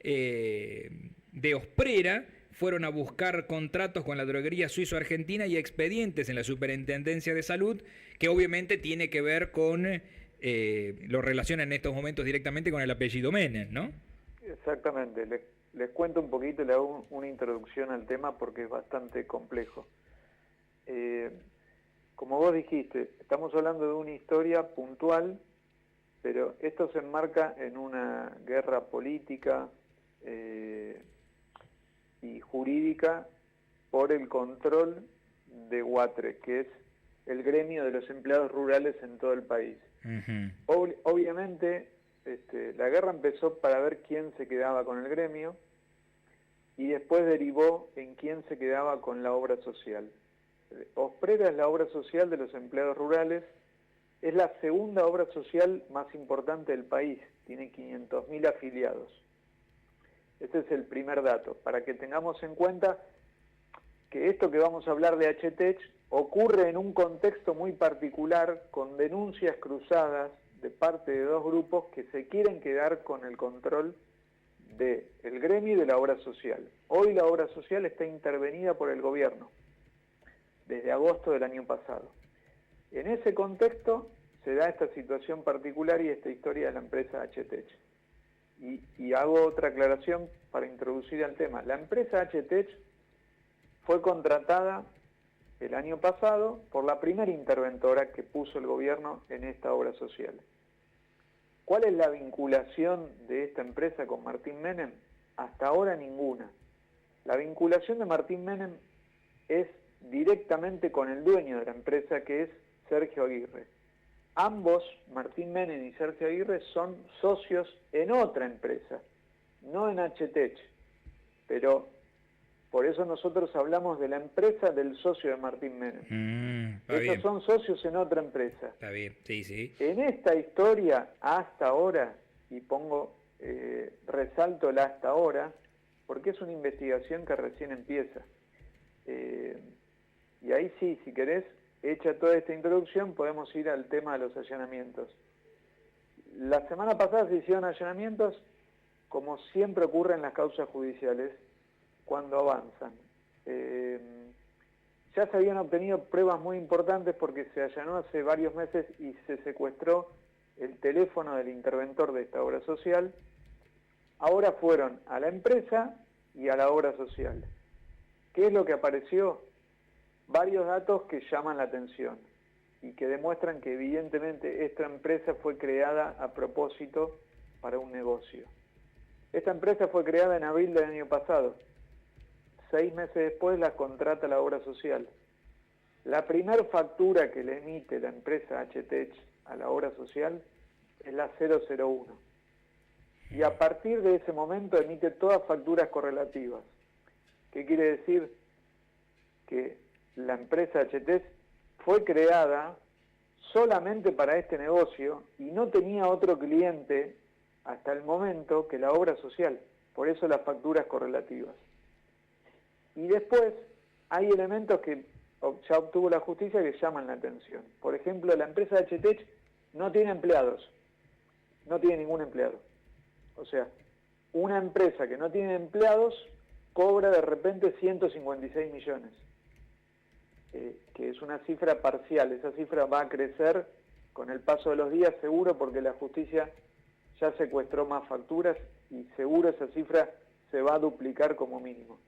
de Osprera fueron a buscar contratos con la droguería suizo-argentina y expedientes en la Superintendencia de Salud, que obviamente tiene que ver con, lo relacionan en estos momentos directamente con el apellido Menem, ¿no? Exactamente, les cuento un poquito, le hago una introducción al tema porque es bastante complejo. Como vos dijiste, estamos hablando de una historia puntual, pero esto se enmarca en una guerra política y jurídica por el control de UATRE, que es el gremio de los empleados rurales en todo el país. Obviamente, la guerra empezó para ver quién se quedaba con el gremio y después derivó en quién se quedaba con la obra social. Osprera es la obra social de los empleados rurales, es la segunda obra social más importante del país, tiene 500.000 afiliados. Este es el primer dato, para que tengamos en cuenta que esto que vamos a hablar de HTech ocurre en un contexto muy particular, con denuncias cruzadas de parte de dos grupos que se quieren quedar con el control del gremio y de la obra social. Hoy la obra social está intervenida por el gobierno, desde agosto del año pasado. En ese contexto se da esta situación particular y esta historia de la empresa HTech. Y hago otra aclaración para introducir al tema. La empresa HTech fue contratada el año pasado por la primera interventora que puso el gobierno en esta obra social. ¿Cuál es la vinculación de esta empresa con Martín Menem? Hasta ahora ninguna. La vinculación de Martín Menem es directamente con el dueño de la empresa, que es Sergio Aguirre. Ambos, Martín Menem y Sergio Aguirre, son socios en otra empresa, no en HTech, pero por eso nosotros hablamos de la empresa del socio de Martín Menem. Ellos Bien. son socios en otra empresa. Está bien, sí, sí. En esta historia, hasta ahora, y resalto el hasta ahora, porque es una investigación que recién empieza. Y ahí sí, si querés, hecha toda esta introducción, podemos ir al tema de los allanamientos. La semana pasada se hicieron allanamientos, como siempre ocurre en las causas judiciales, cuando avanzan. Ya se habían obtenido pruebas muy importantes porque se allanó hace varios meses y se secuestró el teléfono del interventor de esta obra social. Ahora fueron a la empresa y a la obra social. ¿Qué es lo que apareció? Varios datos que llaman la atención y que demuestran que evidentemente esta empresa fue creada a propósito para un negocio. Esta empresa fue creada en abril del año pasado. 6 meses después la contrata la obra social. La primera factura que le emite la empresa HTech a la obra social es la 001. Y a partir de ese momento emite todas facturas correlativas. ¿Qué quiere decir? Que la empresa HTech fue creada solamente para este negocio y no tenía otro cliente hasta el momento que la obra social. Por eso las facturas correlativas. Y después hay elementos que ya obtuvo la justicia que llaman la atención. Por ejemplo, la empresa HTech no tiene empleados, no tiene ningún empleado. O sea, una empresa que no tiene empleados cobra de repente 156 millones, que es una cifra parcial. Esa cifra va a crecer con el paso de los días seguro porque la justicia ya secuestró más facturas y seguro esa cifra se va a duplicar como mínimo.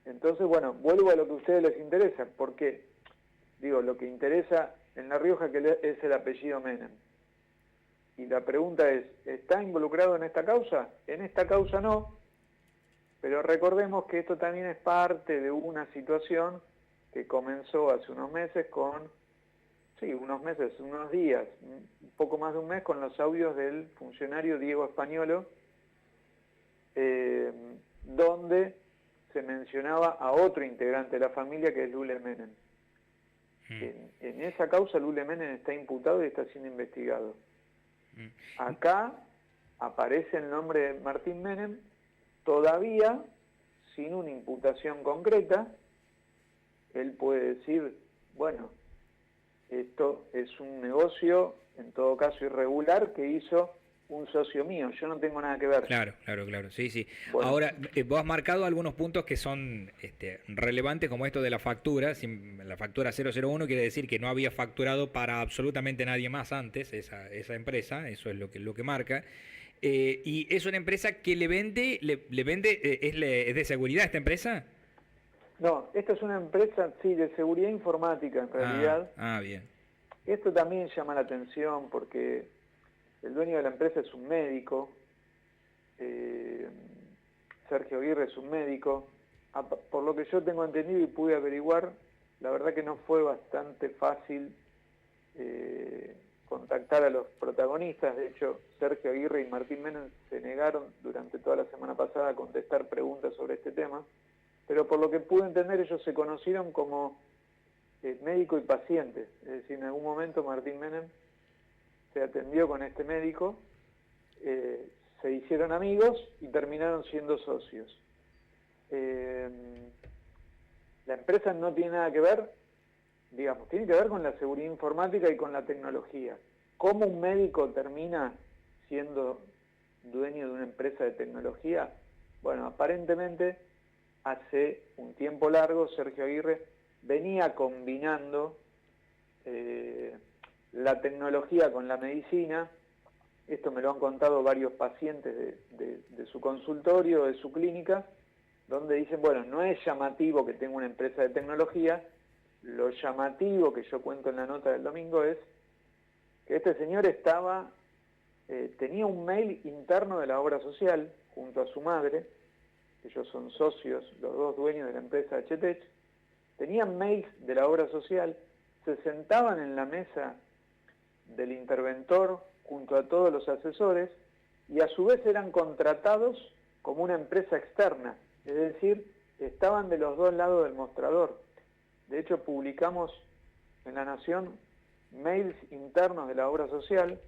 Entonces, bueno, vuelvo a lo que a ustedes les interesa, porque, digo, lo que interesa en La Rioja es el apellido Menem. Y la pregunta es, ¿está involucrado en esta causa? En esta causa no, pero recordemos que esto también es parte de una situación que comenzó hace unos meses unos días, un poco más de un mes, con los audios del funcionario Diego Españolo, donde se mencionaba a otro integrante de la familia que es Lule Menem. En esa causa Lule Menem está imputado y está siendo investigado. Acá aparece el nombre de Martín Menem, todavía sin una imputación concreta. Él puede decir, bueno, esto es un negocio, en todo caso irregular, que hizo un socio mío, yo no tengo nada que ver. Claro, sí, sí. Bueno. Ahora, vos has marcado algunos puntos que son relevantes, como esto de la factura. La factura 001 quiere decir que no había facturado para absolutamente nadie más antes esa empresa, eso es lo que marca. Y es una empresa que le vende, es de seguridad esta empresa. No, esta es una empresa, sí, de seguridad informática en realidad. Bien. Esto también llama la atención porque el dueño de la empresa es un médico, Sergio Aguirre es un médico. Por lo que yo tengo entendido y pude averiguar, la verdad que no fue bastante fácil contactar a los protagonistas. De hecho, Sergio Aguirre y Martín Menem se negaron durante toda la semana pasada a contestar preguntas sobre este tema, pero por lo que pude entender ellos se conocieron como médico y paciente, es decir, en algún momento Martín Menem se atendió con este médico, se hicieron amigos y terminaron siendo socios. La empresa no tiene nada que ver, digamos, tiene que ver con la seguridad informática y con la tecnología. ¿Cómo un médico termina siendo dueño de una empresa de tecnología? Bueno, aparentemente hace un tiempo largo Sergio Aguirre venía combinando la tecnología con la medicina. Esto me lo han contado varios pacientes de su consultorio, de su clínica, donde dicen, bueno, no es llamativo que tenga una empresa de tecnología, lo llamativo que yo cuento en la nota del domingo es que este señor tenía un mail interno de la obra social junto a su madre, ellos son socios, los dos dueños de la empresa HTech, tenían mails de la obra social, se sentaban en la mesa del interventor junto a todos los asesores y a su vez eran contratados como una empresa externa, es decir, estaban de los dos lados del mostrador. De hecho, publicamos en La Nación mails internos de la obra social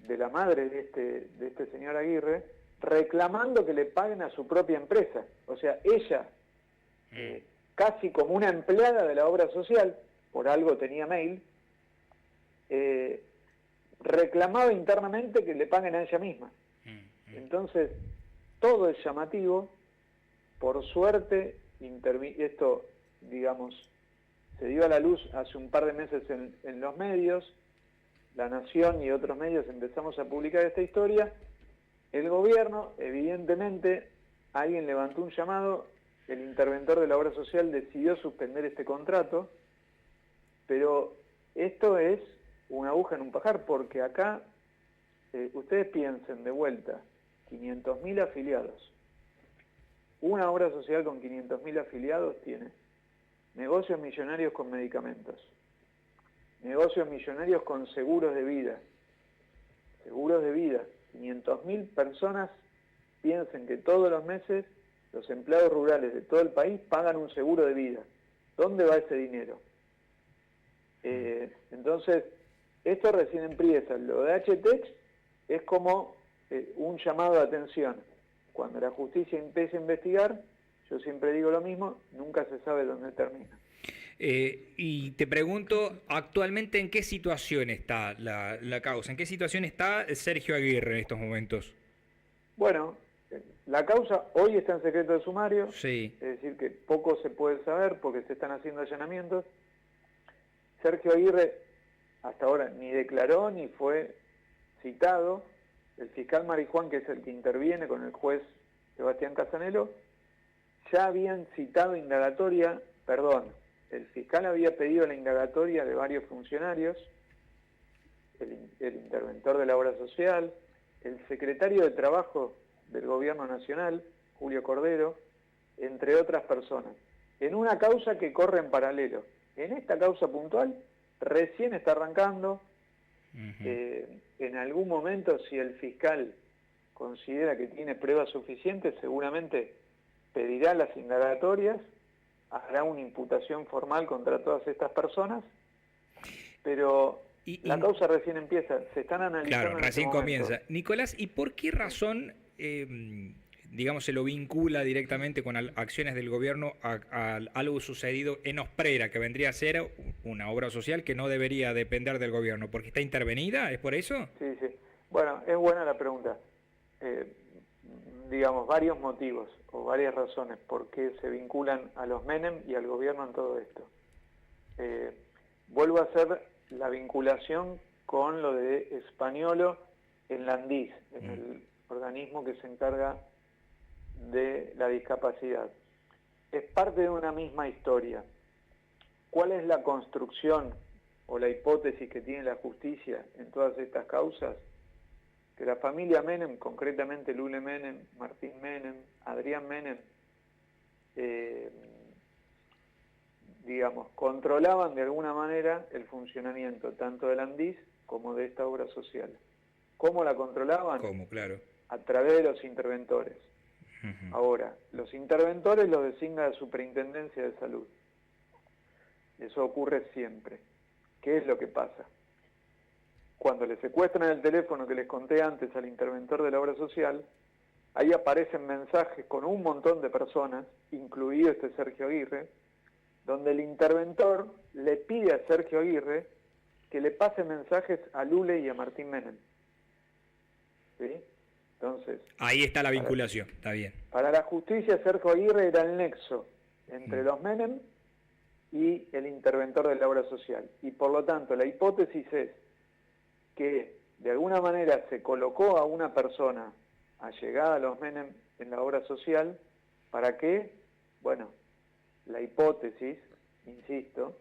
de la madre de este señor Aguirre, reclamando que le paguen a su propia empresa. O sea, ella, casi como una empleada de la obra social, por algo tenía mail, reclamaba internamente que le paguen a ella misma. Entonces, todo es llamativo. Por suerte, esto, digamos, se dio a la luz hace un par de meses en los medios. La Nación y otros medios empezamos a publicar esta historia. El gobierno, evidentemente, alguien levantó un llamado, el interventor de la obra social decidió suspender este contrato, pero esto es una aguja en un pajar, porque acá, ustedes piensen de vuelta, 500.000 afiliados. Una obra social con 500.000 afiliados tiene negocios millonarios con medicamentos, negocios millonarios con seguros de vida, 500.000 personas piensen que todos los meses los empleados rurales de todo el país pagan un seguro de vida. ¿Dónde va ese dinero? Entonces, esto recién empieza. Lo de HTech es como un llamado de atención. Cuando la justicia empiece a investigar, yo siempre digo lo mismo, nunca se sabe dónde termina. Y te pregunto, actualmente, ¿en qué situación está la causa? ¿En qué situación está Sergio Aguirre en estos momentos? Bueno, la causa hoy está en secreto de sumario, sí. Es decir, que poco se puede saber porque se están haciendo allanamientos. Sergio Aguirre hasta ahora ni declaró ni fue citado. El fiscal Marijuán, que es el que interviene con el juez Sebastián Casanelo, ya habían citado indagatoria, el fiscal había pedido la indagatoria de varios funcionarios, el interventor de la obra social, el secretario de Trabajo del Gobierno Nacional, Julio Cordero, entre otras personas, en una causa que corre en paralelo. En esta causa puntual, recién está arrancando. En algún momento, si el fiscal considera que tiene pruebas suficientes, seguramente pedirá las indagatorias, hará una imputación formal contra todas estas personas, pero la causa recién empieza, se están analizando. Claro, recién comienza. Nicolás, ¿y por qué razón, digamos, se lo vincula directamente con acciones del gobierno a algo sucedido en Osprera, que vendría a ser una obra social que no debería depender del gobierno? ¿Porque está intervenida? ¿Es por eso? Sí. Bueno, es buena la pregunta. Eh, digamos, varios motivos o varias razones por qué se vinculan a los Menem y al gobierno en todo esto. Vuelvo a hacer la vinculación con lo de Spaniolo en la ANDIS, en el organismo que se encarga de la discapacidad. Es parte de una misma historia. ¿Cuál es la construcción o la hipótesis que tiene la justicia en todas estas causas? Que la familia Menem, concretamente Lule Menem, Martín Menem, Adrián Menem, digamos, controlaban de alguna manera el funcionamiento tanto del ANDIS como de esta obra social. ¿Cómo la controlaban? ¿Cómo? Claro. A través de los interventores. Ahora, los interventores los designa la Superintendencia de Salud. Eso ocurre siempre. ¿Qué es lo que pasa? Cuando le secuestran el teléfono que les conté antes al interventor de la obra social, ahí aparecen mensajes con un montón de personas, incluido este Sergio Aguirre, donde el interventor le pide a Sergio Aguirre que le pase mensajes a Lule y a Martín Menem. ¿Sí? Entonces, ahí está la vinculación, está bien. Para la justicia, Sergio Aguirre era el nexo entre los Menem y el interventor de la obra social. Y por lo tanto, la hipótesis es que de alguna manera se colocó a una persona allegada a los Menem en la obra social, ¿para qué? Bueno, la hipótesis, insisto,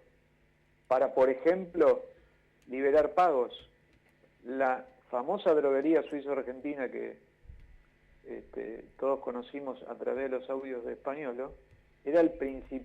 para, por ejemplo, liberar pagos. La famosa droguería suizo-argentina que todos conocimos a través de los audios de Spaniolo, era el principal